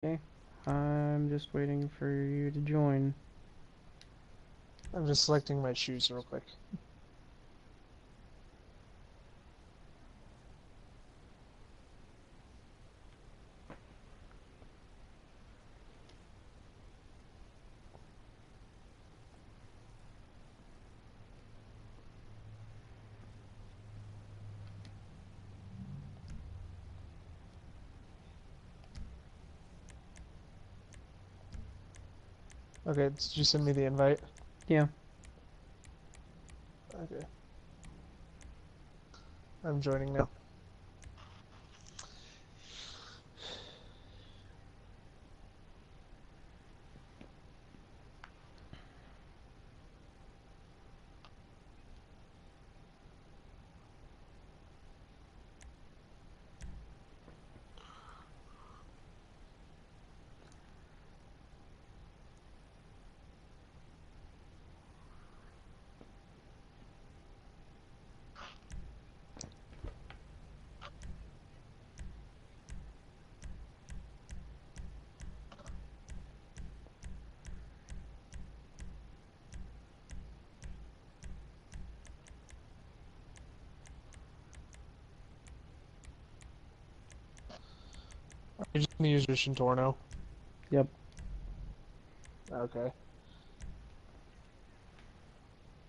Okay, I'm just waiting for you to join. I'm just selecting my shoes real quick. Okay, did you send me the invite? Yeah. Okay. I'm joining now. You're just gonna use your Shintorno? Yep. Okay.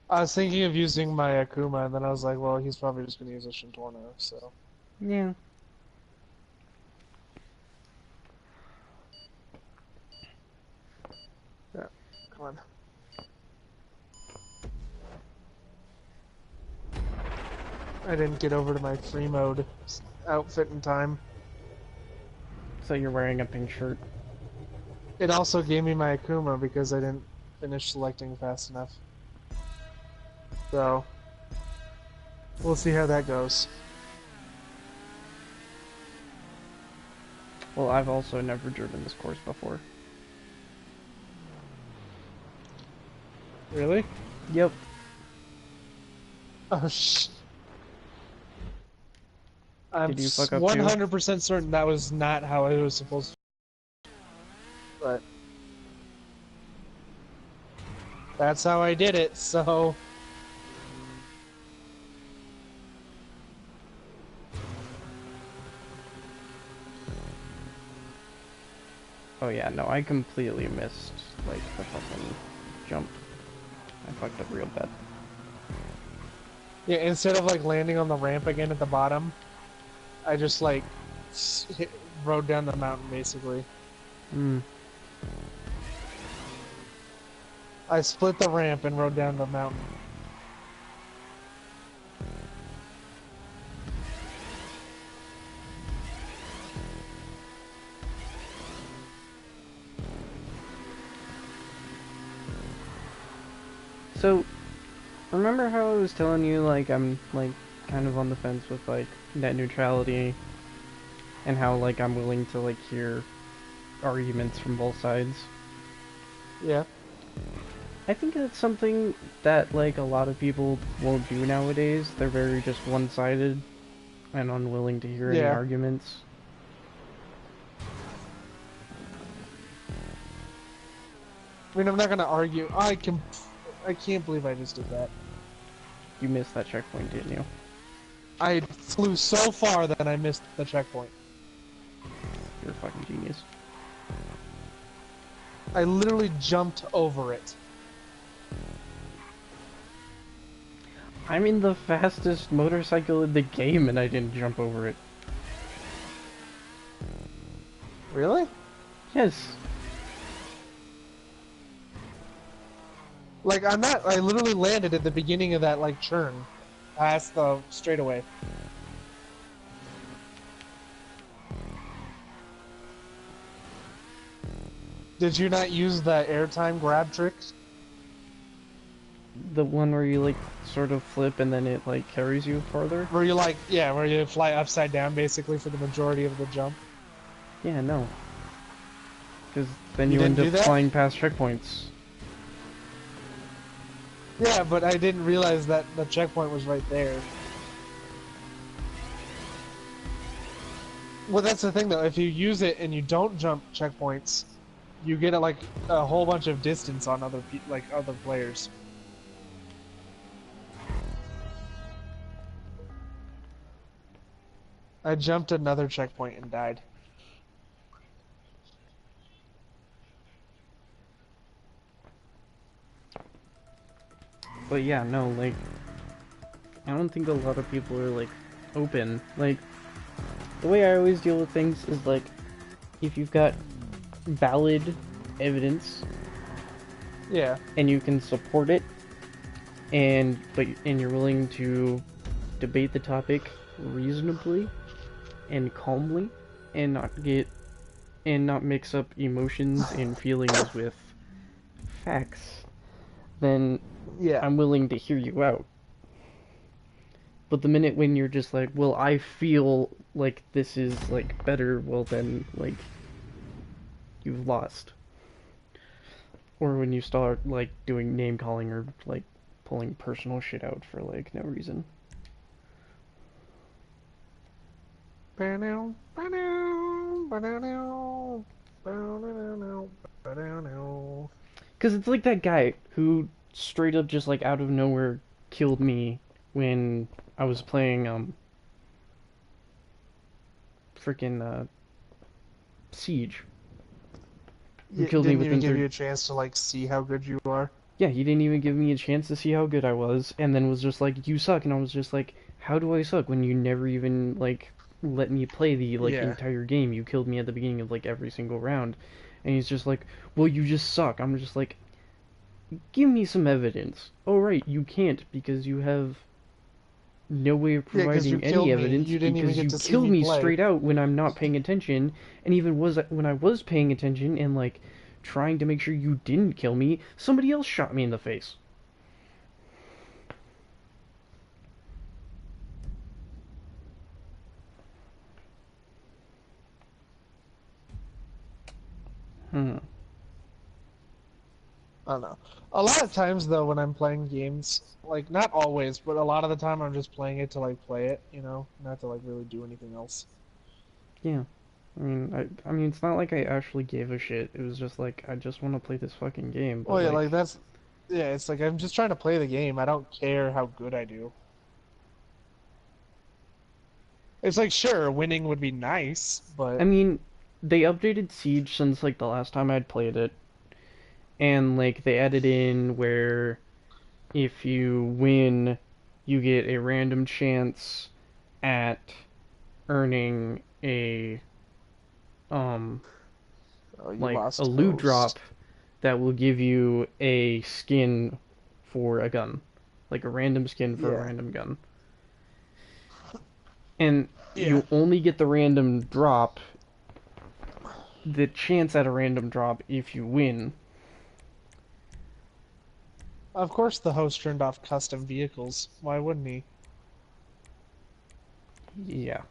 I was thinking of using my Akuma, and then I was like, well, he's probably just gonna use a Shintorno, so... Yeah. Yeah, come on. I didn't get over to my free mode outfit in time. So you're wearing a pink shirt. It also gave me my Akuma because I didn't finish selecting fast enough. So... we'll see how that goes. Well, I've also never driven this course before. Really? Yep. Oh, I'm Did you fuck up too? 100% certain that was not how it was supposed to, but that's how I did it, so... Oh yeah, no, I completely missed, like, the fucking jump. I fucked up real bad. Yeah, instead of, like, landing on the ramp again at the bottom, I just, like, rode down the mountain, basically. Hmm. I split the ramp and rode down the mountain. So, remember how I was telling you, like, I'm, like, kind of on the fence with, like, net neutrality, and how, like, I'm willing to, like, hear arguments from both sides? Yeah. I think that's something that, like, a lot of people won't do nowadays. They're very just one-sided and unwilling to hear any Yeah. arguments. I mean, I'm not gonna argue. I can't believe I just did that. You missed that checkpoint, didn't you? I flew so far that I missed the checkpoint. You're a fucking genius. I literally jumped over it. I'm in the fastest motorcycle in the game and I didn't jump over it. Really? Yes. Like, I literally landed at the beginning of that, like, churn. Past the straightaway. Did you not use the airtime grab tricks? The one where you, like, sort of flip and then it, like, carries you farther? Where you, like, yeah, where you fly upside down, basically, for the majority of the jump? Yeah, no. Because then You you didn't end up do that? flying past checkpoints. Yeah, but I didn't realize that the checkpoint was right there. Well, that's the thing though. If you use it and you don't jump checkpoints, you get like a whole bunch of distance on like other players. I jumped another checkpoint and died. But yeah, no, like, I don't think a lot of people are, like, open. Like, the way I always deal with things is, like, if you've got valid evidence Yeah. and you can support it, and you're willing to debate the topic reasonably and calmly, and not mix up emotions and feelings with facts, then Yeah. I'm willing to hear you out. But the minute when you're just like, well, I feel like this is, like, better, well then, like, you've lost. Or when you start, like, doing name calling or, like, pulling personal shit out for, like, no reason. Because it's like that guy who straight up just, like, out of nowhere killed me when I was playing, freaking, Siege. Who killed me Didn't even within give 30. you a chance to like see how good you are. Yeah, he didn't even give me a chance to see how good I was, and then was just like, "You suck," and I was just like, "How do I suck when you never even like let me play the like Yeah. entire game? You killed me at the beginning of like every single round," and he's just like, "Well, you just suck." I'm just like, "Give me some evidence." Oh right, you can't because you have no way of Yeah, because you providing any killed me. evidence You didn't even because get you to see killed me me play. straight out when I'm not paying attention, and even was when I was paying attention and like trying to make sure you didn't kill me, somebody else shot me in the face. Hmm. I don't know. A lot of times though, when I'm playing games, like not always, but a lot of the time, I'm just playing it to like play it, not to like really do anything else. Yeah. I mean, it's not like I actually gave a shit. It was just like I just want to play this fucking game, but Well, yeah, like like, that's, yeah, it's like I'm just trying to play the game. I don't care how good I do. It's like sure, winning would be nice, I but mean, they updated Siege since like the last time I'd played it, and like they added in where if you win, you get a random chance at earning a um oh, you like a lost loot drop host. that will give you a skin for a gun, like a random skin for a Yeah, random gun. And yeah. you only get the chance at a random drop if you win. Of course, the host turned off custom vehicles. Why wouldn't he? Yeah.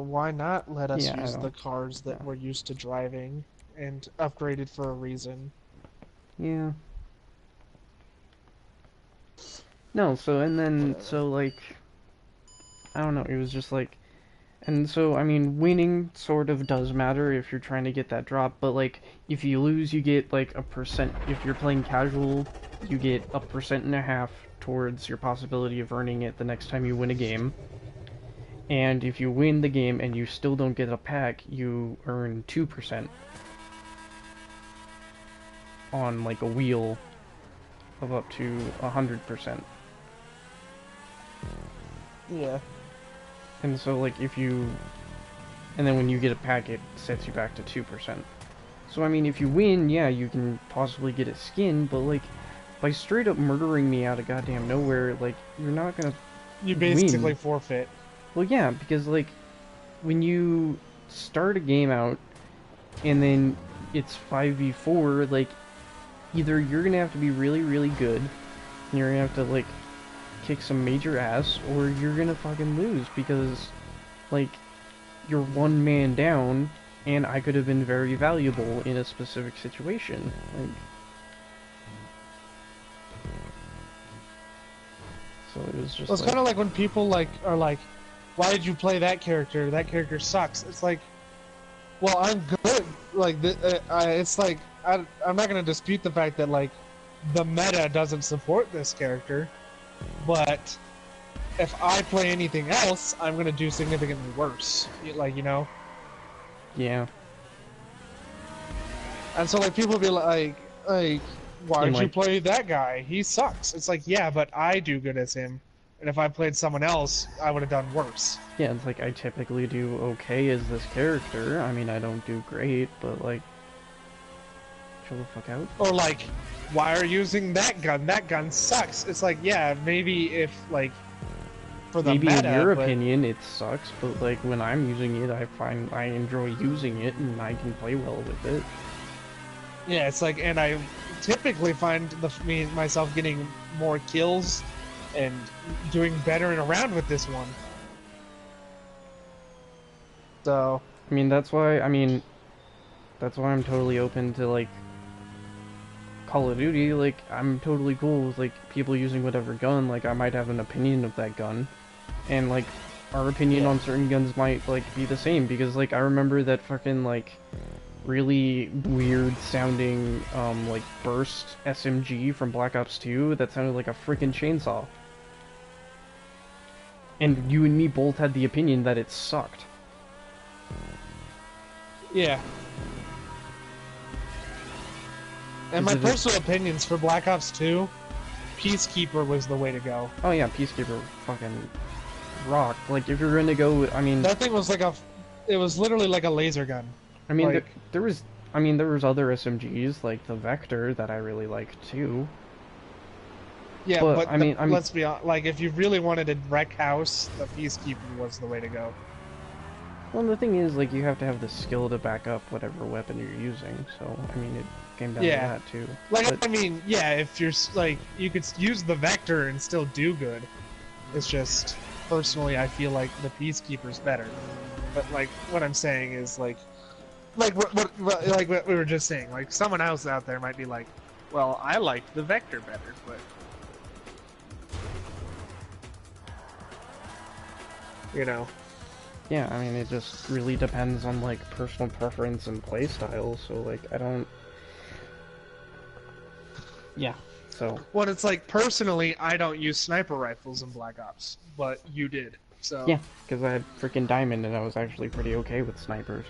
Why not let us Yeah, I use the don't cars that know. we're used to driving and upgraded for a reason? Yeah. No, so and then Whatever. so like I don't know, it was just like and so I mean winning sort of does matter if you're trying to get that drop, but like if you lose you get like a percent if you're playing casual, you get a percent and a half towards your possibility of earning it the next time you win a game. And if you win the game and you still don't get a pack, you earn 2% on like a wheel of up to 100%. Yeah. And so like if you and then when you get a pack it sets you back to 2%. So I mean if you win, yeah, you can possibly get a skin, but like by straight up murdering me out of goddamn nowhere, like you're not gonna You win. basically forfeit. Well yeah, because like when you start a game out and then it's 5v4, like either you're gonna have to be really, really good, and you're gonna have to like kick some major ass, or you're gonna fucking lose because like you're one man down, and I could have been very valuable in a specific situation. Like, So it was Well, just it's like, kind of like when people like are like, "Why did you play that character? That character sucks." It's like, well, I'm good. Like, it's like I'm not gonna dispute the fact that like the meta doesn't support this character, but if I play anything else, I'm gonna do significantly worse. Like, you know. yeah, And so like people be like, and why'd you like, play that guy? He sucks. It's like, yeah, but I do good as him, and if I played someone else, I would have done worse. yeah, it's like I typically do okay as this character. I mean, I don't do great, but like, chill the fuck out. Or like, why are you using that gun? That gun sucks. It's like, yeah, maybe if like for the Maybe in meta, your but opinion it sucks, but like when I'm using it, I find I enjoy using it and I can play well with it. yeah, it's like, and I typically find myself getting more kills and doing better in a round with this one. So I mean, that's why, that's why I'm totally open to like Call of Duty. Like, I'm totally cool with like people using whatever gun. Like, I might have an opinion of that gun, and like our opinion yeah, on certain guns might like be the same because like I remember that fucking like really weird sounding like burst SMG from Black Ops 2 that sounded like a freaking chainsaw. And you and me both had the opinion that it sucked. yeah. And Is my it a... personal opinions for Black Ops 2, Peacekeeper was the way to go. Oh yeah, Peacekeeper fucking rocked. Like if you're gonna go, That thing was like it was literally like a laser gun. I mean Like, there was, there was other SMGs like the Vector that I really liked too. yeah, But but let's be honest, like if you really wanted to wreck house, the Peacekeeper was the way to go. well, the thing is, like, you have to have the skill to back up whatever weapon you're using. So I mean, it came down to Yeah. that too. Like, But I mean, yeah, if you're like, you could use the Vector and still do good. It's just, personally, I feel like the Peacekeeper's better. But like, what I'm saying is like what we were just saying. Like, someone else out there might be like, well, I like the Vector better, but you know. yeah, I mean, it just really depends on like personal preference and play style. So like, I don't. Yeah. So. Well, it's like, personally, I don't use sniper rifles in Black Ops, but you did. So Yeah, because I had freaking diamond and I was actually pretty okay with snipers.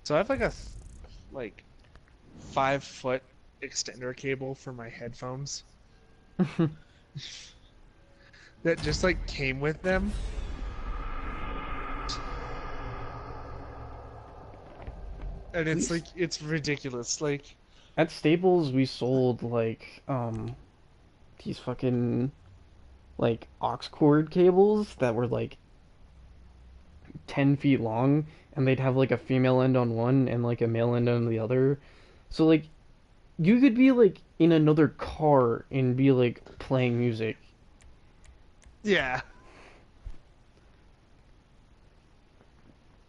I have like a like 5-foot extender cable for my headphones that just like came with them. And We it's like, it's ridiculous. Like, At Staples we sold like these fucking like aux cord cables that were like 10 feet long, and they'd have like a female end on one and like a male end on the other. So like you could be like in another car and be like playing music. yeah.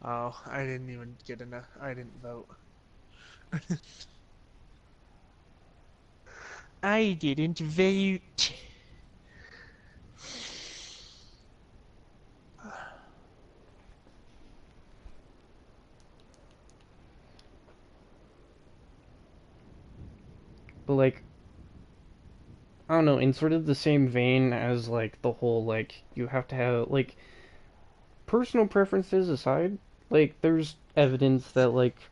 Oh, I didn't even get enough. I didn't vote. I didn't vote. But like I don't know, in sort of the same vein as like the whole like you have to have like personal preferences aside, like there's evidence that like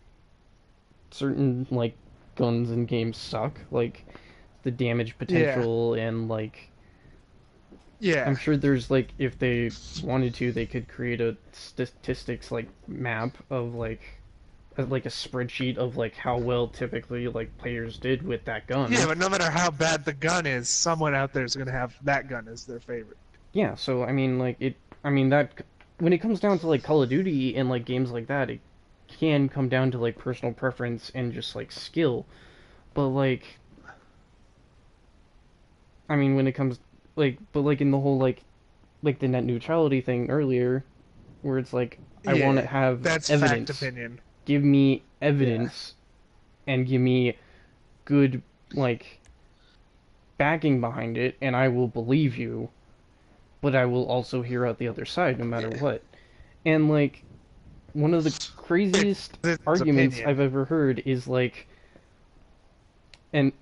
certain like guns in games suck, like the damage Yeah. potential and like I'm Yeah. sure there's like if they wanted to they could create a statistics like map of like a spreadsheet of like how well typically like players did with that Yeah, gun. but no matter how bad the gun is, someone out there is gonna have that gun as their favorite. Yeah, so I mean like it I mean that when it comes down to like Call of Duty and like games like that, it can come down to like personal preference and just like skill. But like I mean when it comes like but like in the whole like the net neutrality thing earlier where it's like I want to Yeah, have that's fact evidence. opinion. Give me Yeah. evidence and give me good, like, backing behind it, and I will believe you, but I will also hear out the other side no matter Yeah. what. And, like, one of the craziest It's his arguments opinion. I've ever heard is, like, and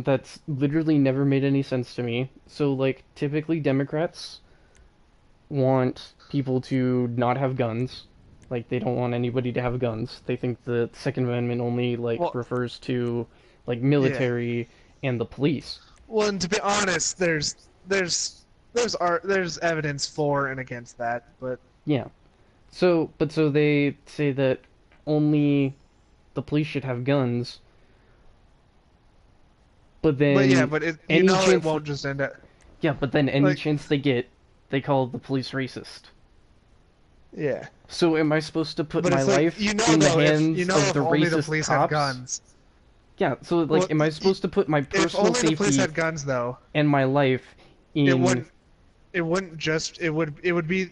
that's literally never made any sense to me. So, like, typically Democrats want people to not have guns. Like, they don't want anybody to have guns. They think the Second Amendment only, like, Well, refers to, like, yeah. military and the police. Well, and to be honest, there's evidence for and against that, but Yeah. So they say that only the police should have guns, but yeah, then but any it chance, won't just end up yeah, but then any like chance they get, they call the police racist. yeah. So am I supposed to put But my it's like life in the hands of if the only the racist police had cops? guns. Yeah, so Well, like, am I supposed to put my if personal only the police safety had guns, though, and my life it in? wouldn't it wouldn't just it would be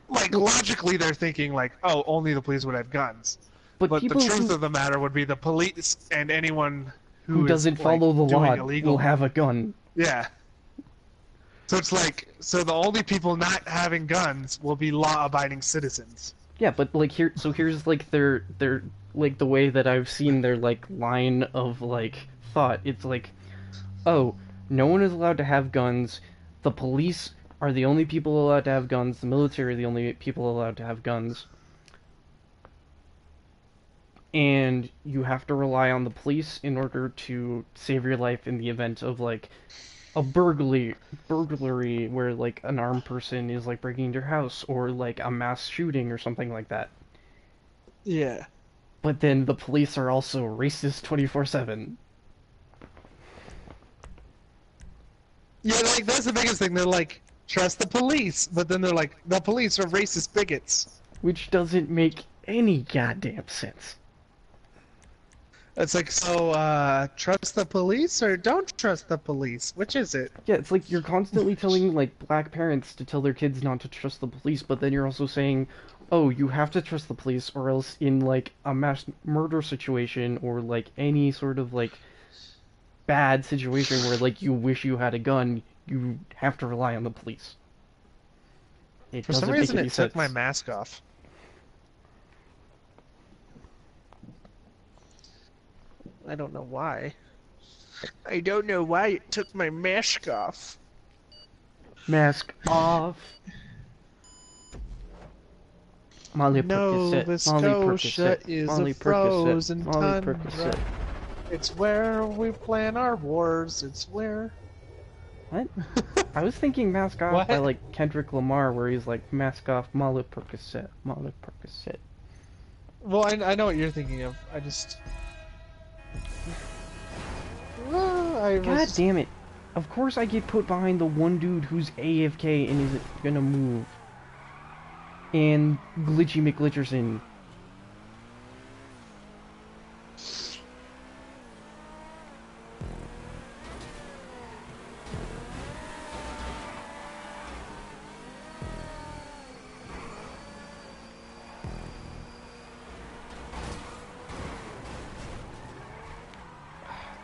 like Well, logically they're thinking like, oh, only the police would have guns. but But the people truth who of the matter would be the police and anyone who who is doesn't like follow the doing law will illegal. have a gun. Yeah. So it's like, so the only people not having guns will be law-abiding citizens. Yeah, but like here's like their like the way that I've seen their like line of like thought. It's like, oh, no one is allowed to have guns. The police are the only people allowed to have guns. The military are the only people allowed to have guns. And you have to rely on the police in order to save your life in the event of like a burglary where like an armed person is like breaking into your house, or like a mass shooting or something like that. Yeah. But then the police are also racist 24/7, Yeah, like that's the biggest thing. They're like, trust the police, but then they're like, the police are racist bigots. which doesn't make any goddamn sense. It's like, so, trust the police or don't trust the police? Which is it? Yeah, it's like you're constantly telling like black parents to tell their kids not to trust the police, but then you're also saying, "Oh, you have to trust the police or else in like a mass murder situation or like any sort of like bad situation where like you wish you had a gun, you have to rely on the police." It For some doesn't make reason, any it took my sense. mask off. I don't know why. I don't know why it took my mask off. Mask off. Molly Percocet, Nova Molly Scotia Percocet, is Molly a frozen Percocet, Molly tundra. Percocet. It's where we plan our wars. It's where. What? I was thinking Mask Off by What? like Kendrick Lamar, where he's like Mask Off, Molly Percocet, Molly Percocet. Well, I know what you're thinking of. I just. I God was. damn it! Of course I get put behind the one dude who's AFK and isn't gonna move. And Glitchy McGlitcherson.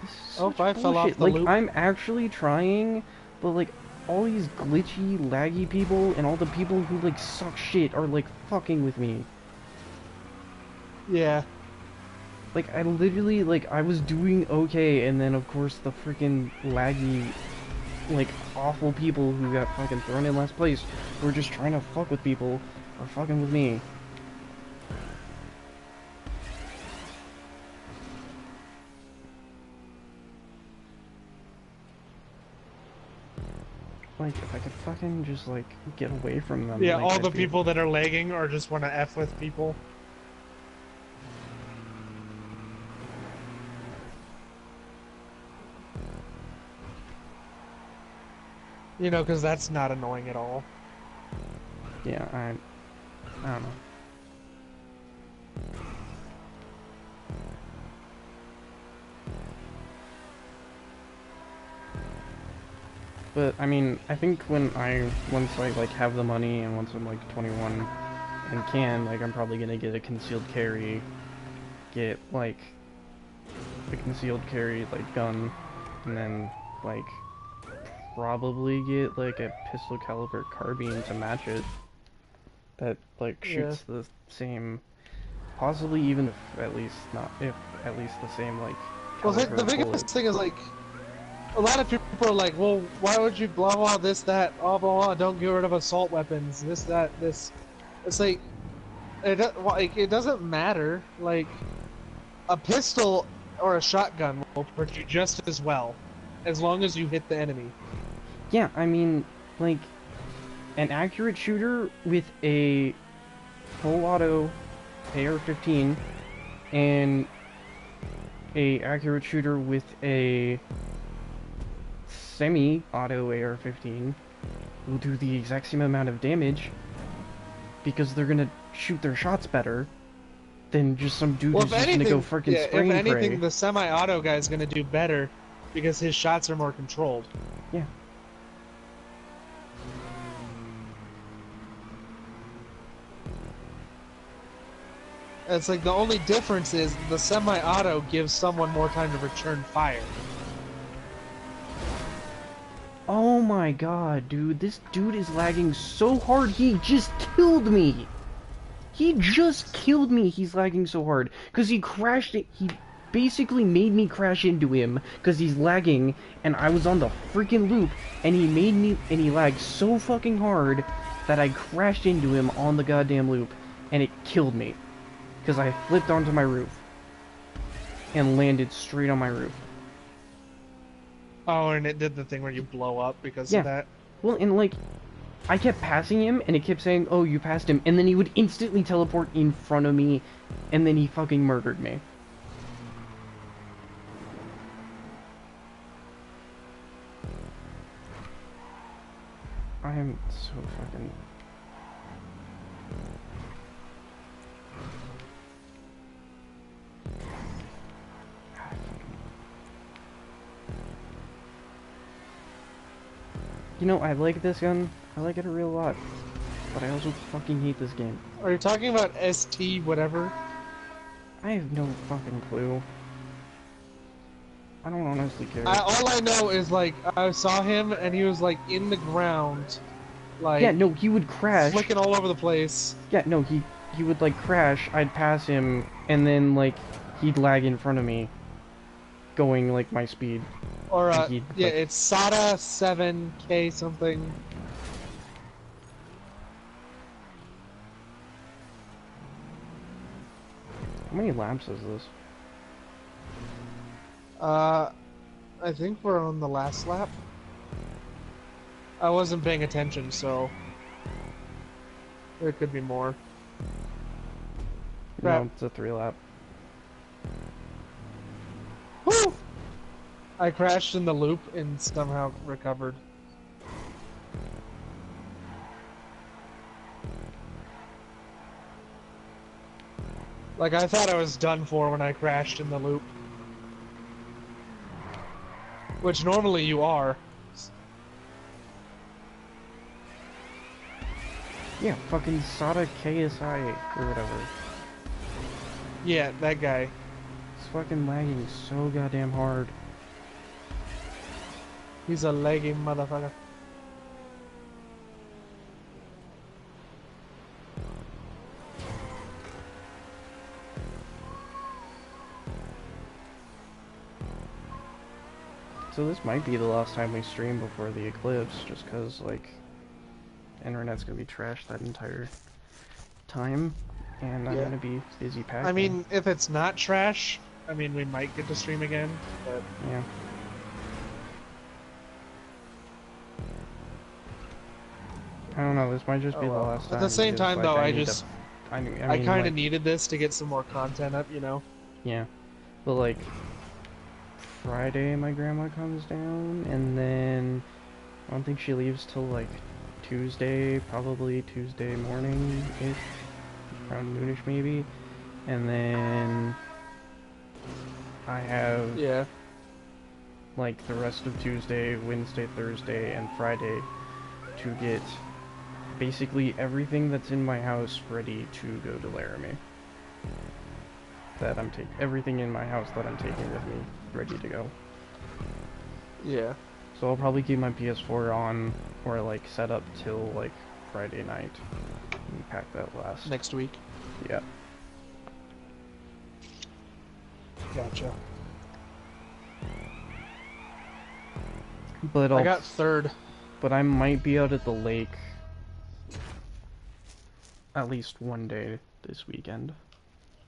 This is Oh, such I fell off bullshit. the Like, loop. I'm actually trying, but like, all these glitchy, laggy people and all the people who like suck shit are like fucking with me. Yeah. Like, I literally, like, I was doing okay, and then, of course, the freaking laggy, like, awful people who got fucking thrown in last place who were just trying to fuck with people are fucking with me. Like, if I could fucking just, like, get away from them, Yeah, like, all I'd the be able people that are lagging or just want to F with people. You know, because that's not annoying at all. Yeah, I don't know. But, I mean, I think once I, like, have the money and once I'm, like, 21 and can, like, I'm probably gonna get a concealed carry get like a concealed carry like gun, and then like probably get like a pistol caliber carbine to match it that like Yeah. shoots the same, possibly even if at least not if at least the same like Well, caliber the of bullet. biggest thing is like, a lot of people are like, well, why would you blah blah this that blah blah blah? Don't get rid of assault weapons. This that this. It's like it doesn't matter. Like a pistol or a shotgun will hurt you just as well, as long as you hit the enemy. Yeah, I mean, like an accurate shooter with a full auto AR-15 and a accurate shooter with a semi-auto AR-15 will do the exact same amount of damage because they're gonna shoot their shots better than just some dude Well, who's if just gonna go anything, freaking yeah, spray if and anything, pray. the semi-auto guy is gonna do better because his shots are more controlled. Yeah. It's like the only difference is the semi-auto gives someone more time to return fire. Oh my god, dude, this dude is lagging so hard, he just killed me! He just killed me, he's lagging so hard. Because he crashed it, he basically made me crash into him, because he's lagging, and I was on the freaking loop, and he lagged so fucking hard, that I crashed into him on the goddamn loop, and it killed me. Because I flipped onto my roof, and landed straight on my roof. Oh, and it did the thing where you blow up because Yeah. of that? Well, and like, I kept passing him, and it kept saying, oh, you passed him, and then he would instantly teleport in front of me, and then he fucking murdered me. I am so fucking... You know, I like this gun. I like it a real lot. But I also fucking hate this game. Are you talking about ST whatever? I have no fucking clue. I don't honestly care. All I know is, like, I saw him and he was, like, in the ground. Like, Yeah, no, he would crash. flicking all over the place. Yeah, no, he would, like, crash, I'd pass him, and then, like, he'd lag in front of me. Going, like, my speed. Or, He'd, yeah, like, it's SATA 7K something. How many laps is this? I think we're on the last lap. I wasn't paying attention, so there could be more. Crap. No, it's a 3-lap. Woo! I crashed in the loop and somehow recovered. Like, I thought I was done for when I crashed in the loop. Which normally you are. Yeah, fucking SATA KSI, or whatever. Yeah, that guy. It's fucking lagging so goddamn hard. He's a lagging motherfucker. So this might be the last time we stream before the eclipse, just because, like, internet's gonna be trashed that entire time, and I'm Yeah. gonna be busy packing. I mean, if it's not trash, I mean, we might get to stream again, but... Yeah. I don't know, this might just be the last time. At the same because, time, like, though, I need just... to, I mean, I kind of like, needed this to get some more content up, you know? Yeah. But, like, Friday my grandma comes down, and then I don't think she leaves till, like, Tuesday, probably Tuesday morning-ish, around noonish maybe, and then I have, Yeah. like, the rest of Tuesday, Wednesday, Thursday, and Friday to get basically everything that's in my house ready to go to Laramie. that I'm taking everything in my house that I'm taking with me ready to go. Yeah. So I'll probably keep my PS4 on or like set up till like Friday night and pack that last. Next week. Yeah. Gotcha. But I got third. But I might be out at the lake at least one day this weekend,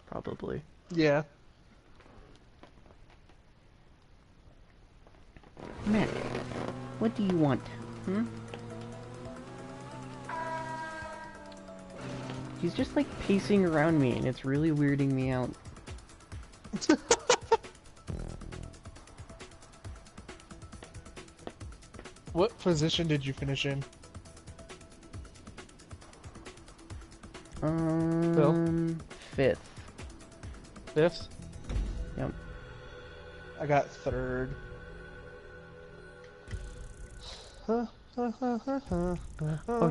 probably. Yeah. Matt, what do you want? Hmm? He's just like pacing around me and it's really weirding me out. What position did you finish in? Phil? Fifth. Fifth? Yep. I got third. Are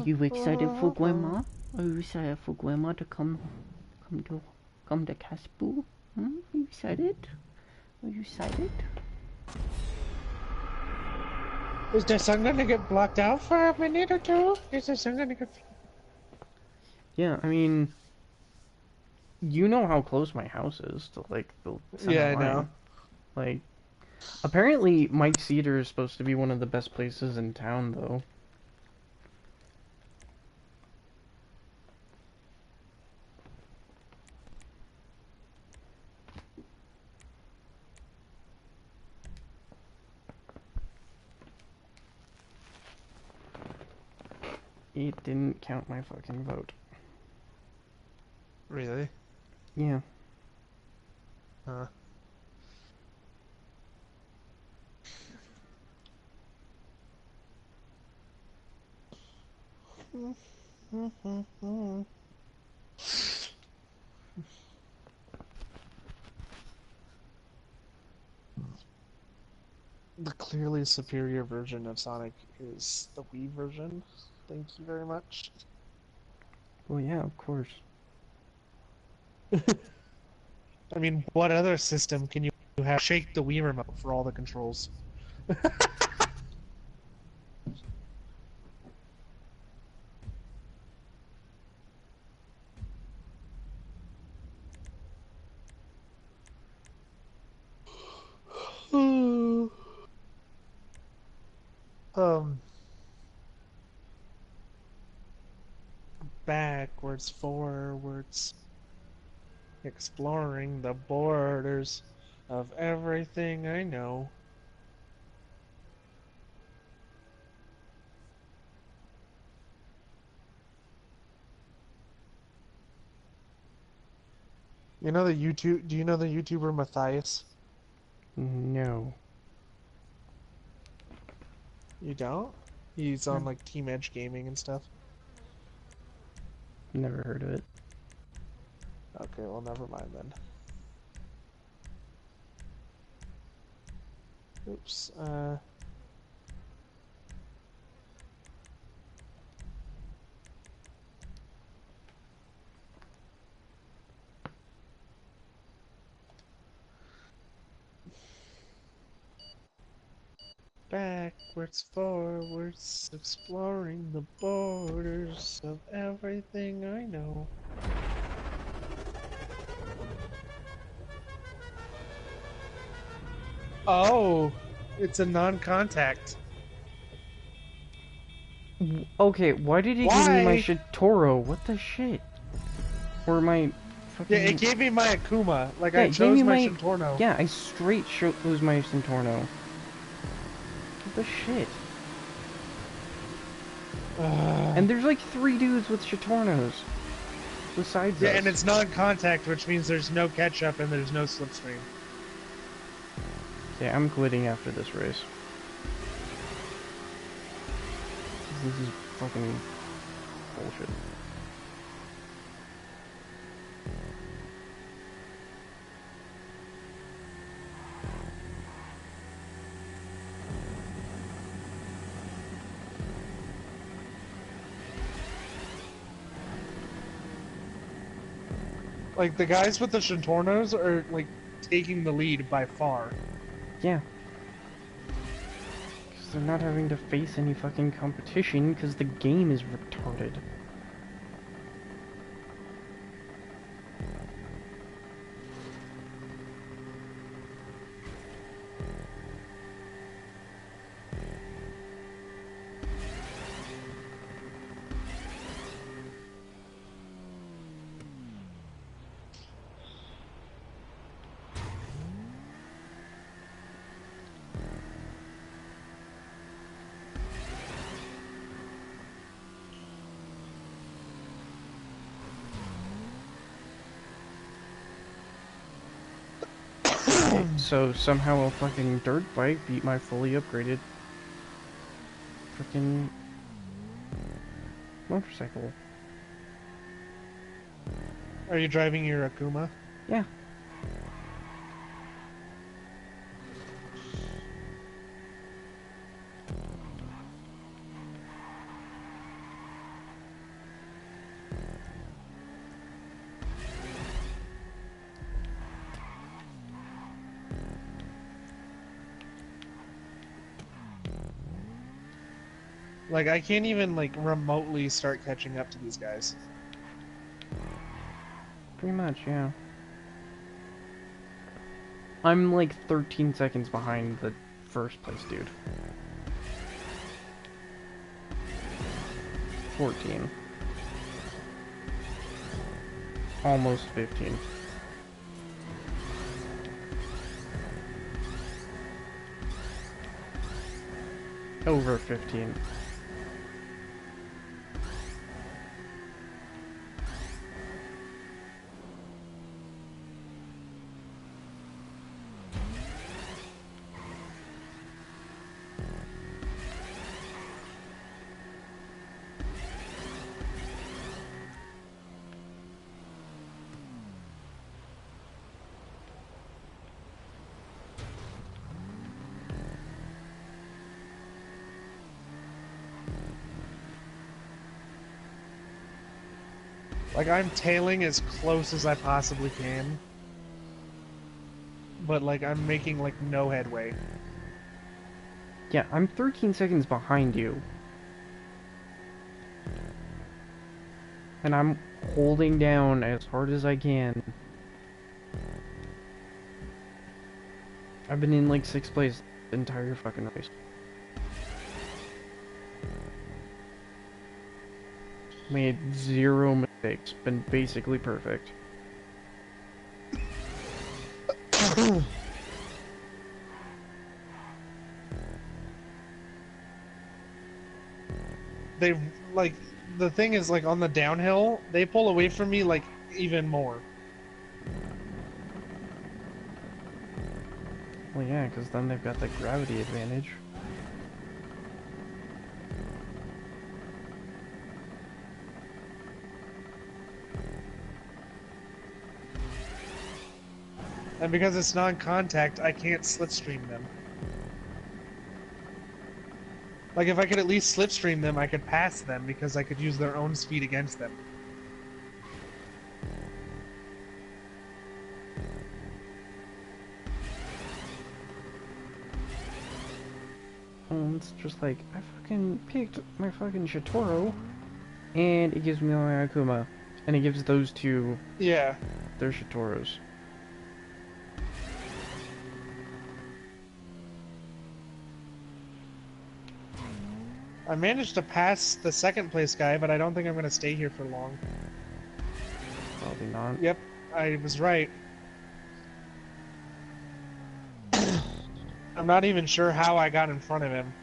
you excited for Grandma? Are you excited for Grandma to come to Caspu? Hmm? Are you excited? Are you excited? Is the sun gonna get blocked out for a minute or two? Is the sun gonna get... Yeah, I mean, you know how close my house is to like the center Yeah, I line. know. Like, apparently Mike Cedar is supposed to be one of the best places in town, though. It didn't count my fucking vote. Really? Yeah. Huh. The clearly superior version of Sonic is the Wii version. Thank you very much. Well, yeah, of course. I mean, what other system can you have shake the Wii remote for all the controls? um, Backwards, forwards, exploring the borders of everything I know. You know the YouTube? Do you know the YouTuber Matthias? No. You don't? He's on No. like Team Edge Gaming and stuff. Never heard of it. Okay, well, never mind then. Oops. Backwards, forwards, exploring the borders of everything I know. Oh, it's a non-contact. Okay, why did it give me my Why? Shitoro? What the shit? Or my Yeah, fucking... it gave me my Akuma. Like, Yeah, I it gave chose me my my... Shintorno. Yeah, I straight chose my Centorno. What the shit? And there's like 3 dudes with Shitornos. Besides Yeah, us. and it's non-contact, which means there's no catch-up and there's no slipstream. Yeah, I'm quitting after this race. This is fucking bullshit. Like, the guys with the Shintornos are, like, taking the lead by far. Yeah. Because they're not having to face any fucking competition because the game is retarded. Okay, so somehow a fucking dirt bike beat my fully upgraded freaking motorcycle. Are you driving your Akuma? Yeah. Like, I can't even, like, remotely start catching up to these guys. Pretty much, yeah. I'm like 13 seconds behind the first place dude. 14. Almost 15. Over 15. Like, I'm tailing as close as I possibly can. But, like, I'm making, like, no headway. Yeah, I'm 13 seconds behind you. And I'm holding down as hard as I can. I've been in like 6th place the entire fucking race. Made 0 mistakes. Been basically perfect. They, like, the thing is, like, on the downhill, they pull away from me, like, even more. Well, yeah, because then they've got the gravity advantage. And because it's non-contact, I can't slipstream them. Like, if I could at least slipstream them, I could pass them because I could use their own speed against them. And it's just like, I fucking picked my fucking Shitoro, and it gives me my Akuma. And it gives those two Yeah. their Shitoros. I managed to pass the second place guy, but I don't think I'm going to stay here for long. Probably not. Yep, I was right. I'm not even sure how I got in front of him.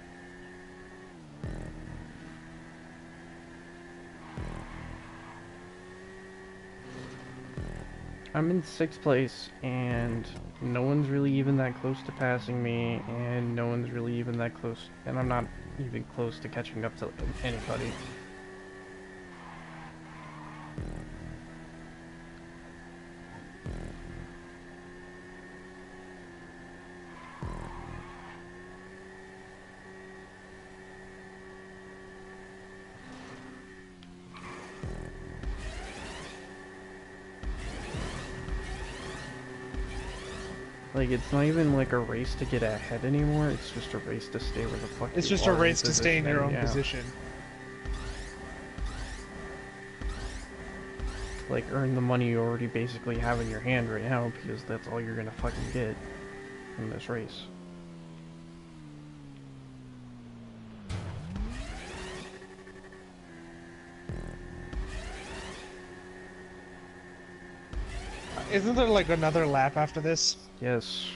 I'm in 6th place, and no one's really even that close to passing me, and no one's really even that close, and I'm not even close to catching up to anybody. Like, it's not even like a race to get ahead anymore, it's just a race to stay where the fuck It's you just a are in race to stay in your position, own yeah. position. Like, earn the money you already basically have in your hand right now, because that's all you're gonna fucking get in this race. Isn't there like another lap after this? Yes.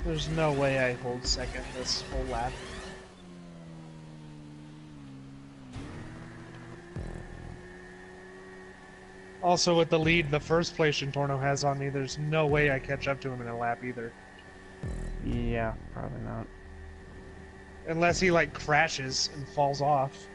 There's no way I hold second this whole lap. Also, with the lead the first place Torno has on me, there's no way I catch up to him in a lap either. Yeah, probably not. Unless he, like, crashes and falls off.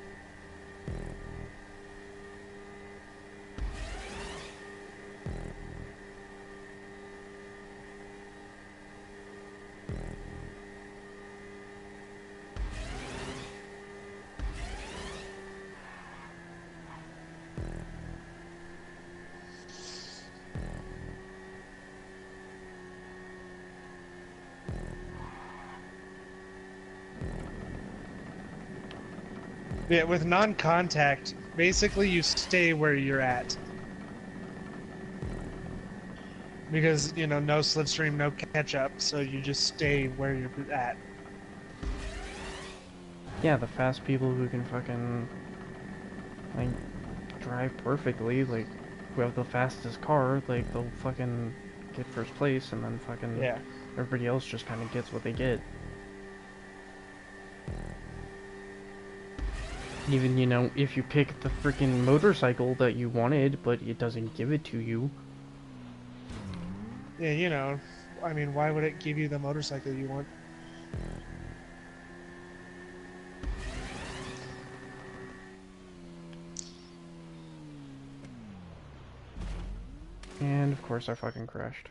Yeah, with non-contact, basically you stay where you're at. Because, you know, no slipstream, no catch-up, so you just stay where you're at. Yeah, the fast people who can fucking, like, drive perfectly, like, who have the fastest car, like, they'll fucking get first place, and then fucking Yeah. everybody else just kind of gets what they get. Even, you know, if you pick the freaking motorcycle that you wanted, but it doesn't give it to you. Yeah, you know, I mean, why would it give you the motorcycle you want? And, of course, I fucking crashed.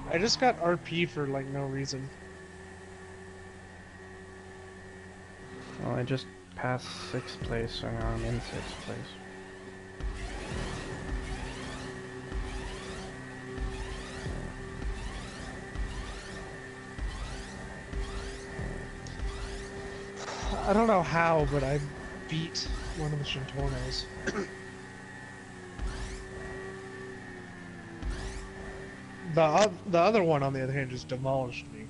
I just got RP for, like, no reason. Well, I just passed 6th place, so now I'm in 6th place. I don't know how, but I beat one of the Shintornos. The other one, on the other hand, just demolished me.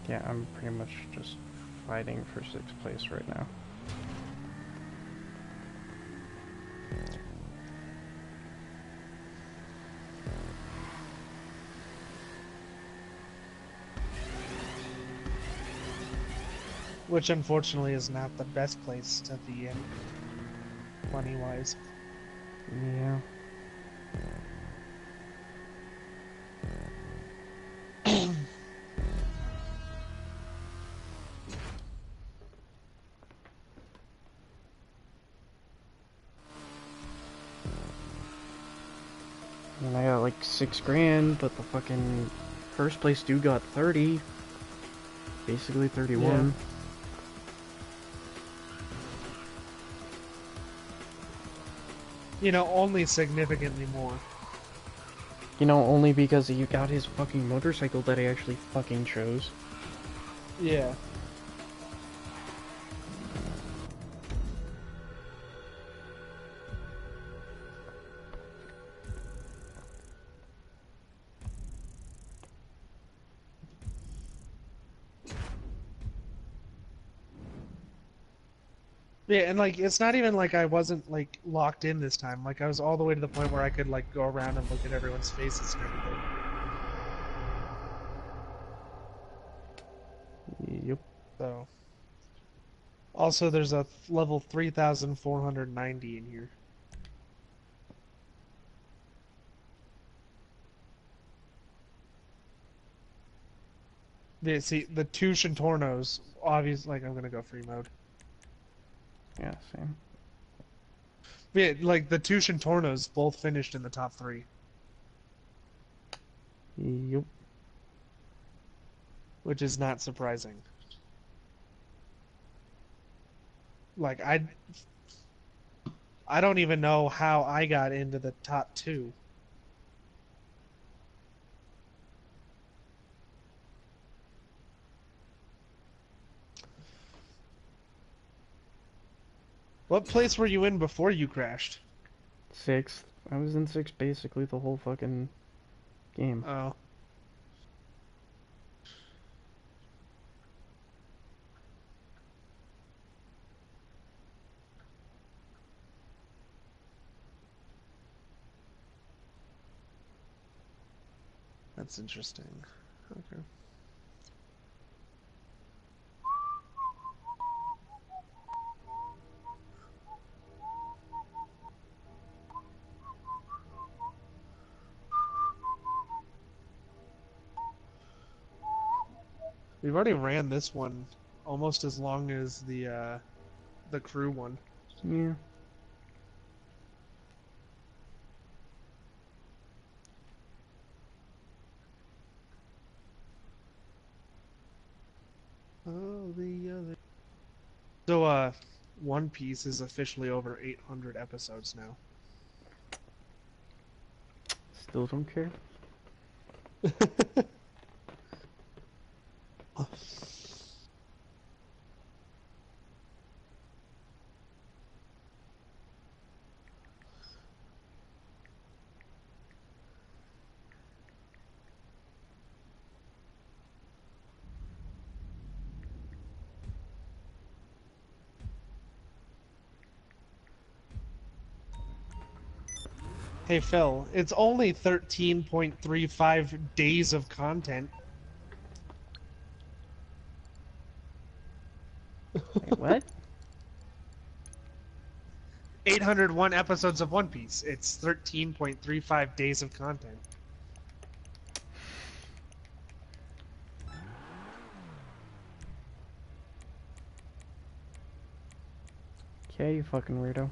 Yeah, I'm pretty much just fighting for 6th place right now. Which, unfortunately, is not the best place to be in, money-wise. Yeah. And I got like 6 grand, but the fucking first place dude got 30. Basically 31. Yeah. You know, only significantly more. You know, only because you got his fucking motorcycle that I actually fucking chose. Yeah. Yeah, and like it's not even like I wasn't like locked in this time. Like I was all the way to the point where I could like go around and look at everyone's faces and everything. Yep. So also there's a level 3490 in here. Yeah, see the two Shintornos, obviously like I'm gonna go free mode. Yeah, same. Yeah, like the two Shintornos both finished in the top 3, Yep. which is not surprising. Like I don't even know how I got into the top 2. What place were you in before you crashed? Sixth. I was in sixth basically the whole fucking game. Oh. That's interesting. Okay. We've already ran this one almost as long as the crew one. Yeah. Oh, the other. So One Piece is officially over 800 episodes now. Still don't care. Hey Phil, it's only 13.35 days of content. Wait, what? 801 episodes of One Piece. It's 13.35 days of content. Okay, you fucking weirdo.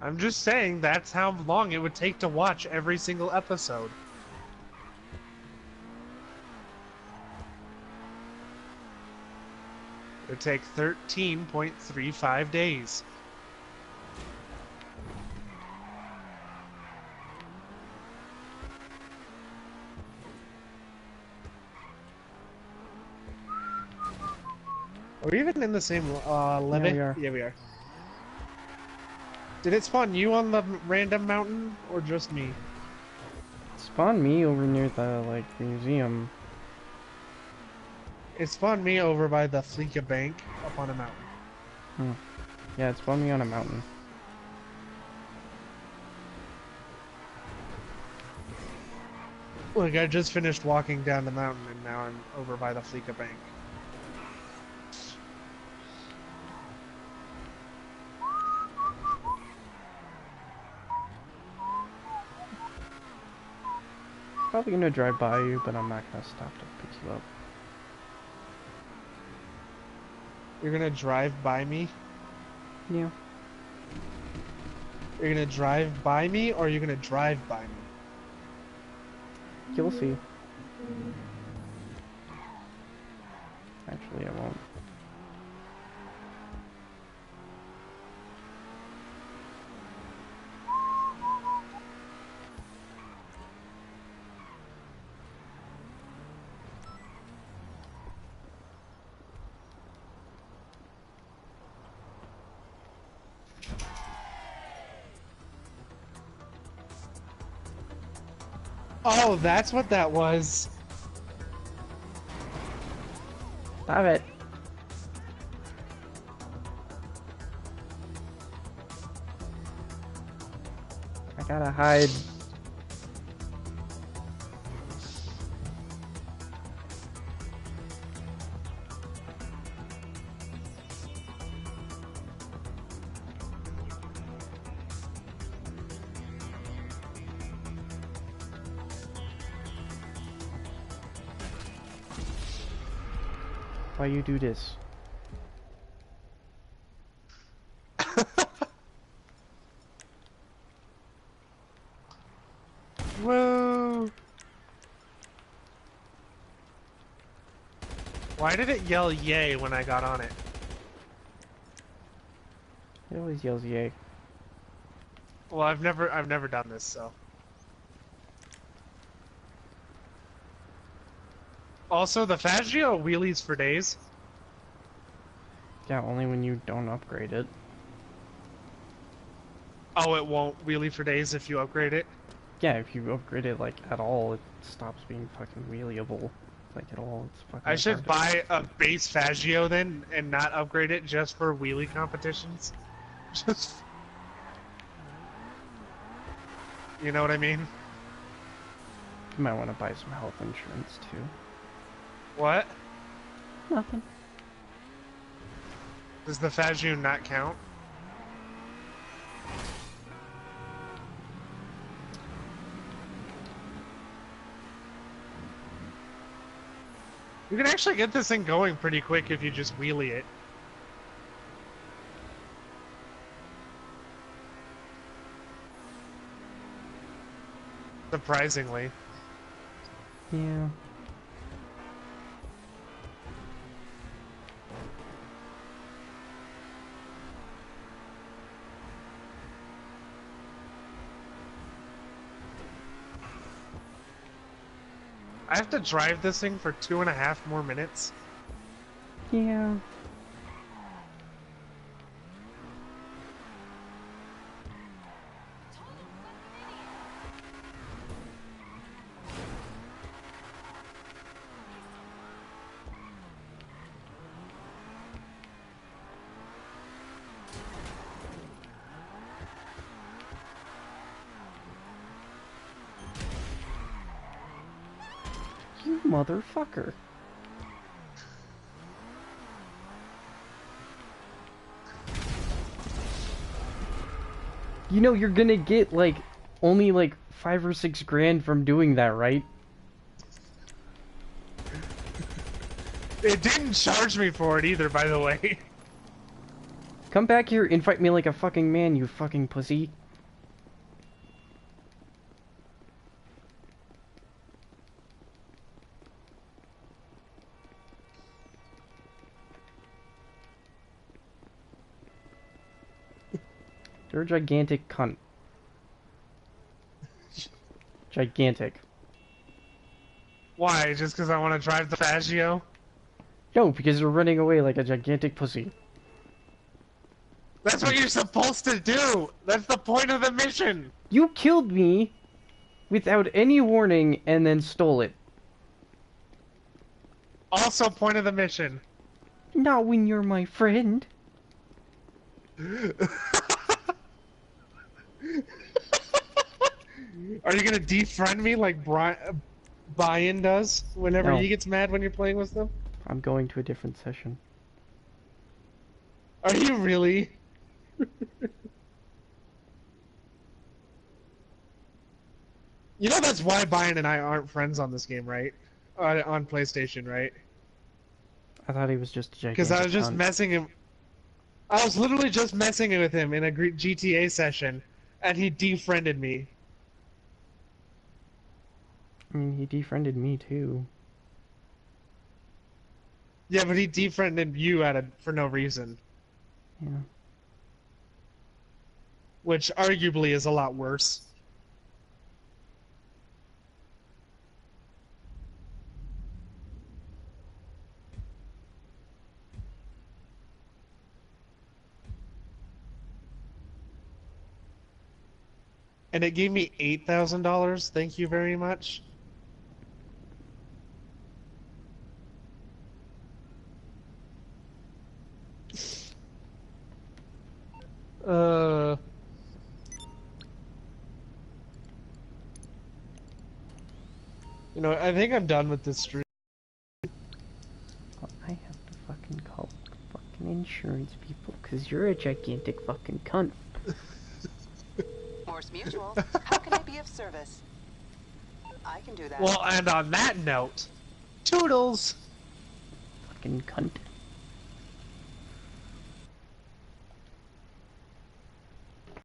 I'm just saying that's how long it would take to watch every single episode. It would take 13.35 days. Are we even in the same Yeah, levy? we are. Yeah, we are. Did it spawn you on the random mountain, or just me? Spawn me over near the, like, museum. It spawned me over by the Fleeca Bank up on a mountain. Hmm. Yeah, it spawned me on a mountain. Like, I just finished walking down the mountain, and now I'm over by the Fleeca Bank. Probably gonna drive by you, but I'm not gonna stop to pick you up. You're gonna drive by me? Yeah. You're gonna drive by me, or are you gonna drive by me? You'll see. Actually, I won't. Oh, that's what that was. Stop it. I gotta hide. Why you do this? Whoa! Why did it yell yay when I got on it? It always yells yay. Well, I've never done this, so. Also, the Faggio wheelies for days. Yeah, only when you don't upgrade it. Oh, it won't wheelie for days if you upgrade it. Yeah, if you upgrade it like at all, it stops being fucking wheeliable. Like at all, it's fucking I should retarded. buy a base Faggio then and not upgrade it just for wheelie competitions. Just, you know what I mean? You might want to buy some health insurance too. What? Nothing. Does the Faggio not count? You can actually get this thing going pretty quick if you just wheelie it. Surprisingly. Yeah. I have to drive this thing for 2.5 more minutes. Yeah. You motherfucker. You know you're gonna get like only like 5 or 6 grand from doing that, right? It didn't charge me for it either, by the way. Come back here and fight me like a fucking man, you fucking pussy. You're a gigantic cunt. Gigantic. Why? Just because I want to drive the Faggio? No, because you're running away like a gigantic pussy. That's what you're supposed to do! That's the point of the mission! You killed me without any warning and then stole it. Also point of the mission. Not when you're my friend. Are you gonna defriend me like Brian does whenever No. he gets mad when you're playing with them? I'm going to a different session. Are you really? You know that's why Brian and I aren't friends on this game, right? On PlayStation, right? I thought he was just a Because I gigantic was just cunt. messing him. I was literally just messing with him in a GTA session, and he defriended me. I mean, he defriended me too. Yeah, but he defriended you for no reason, Yeah. which arguably is a lot worse. and it gave me $8,000. Thank you very much. Uh, you know, I think I'm done with this stream. Well, I have to fucking call fucking insurance people, cause you're a gigantic fucking cunt. Morse Mutual, how can I be of service? I can do that. Well, and on that note, toodles! Fucking cunt.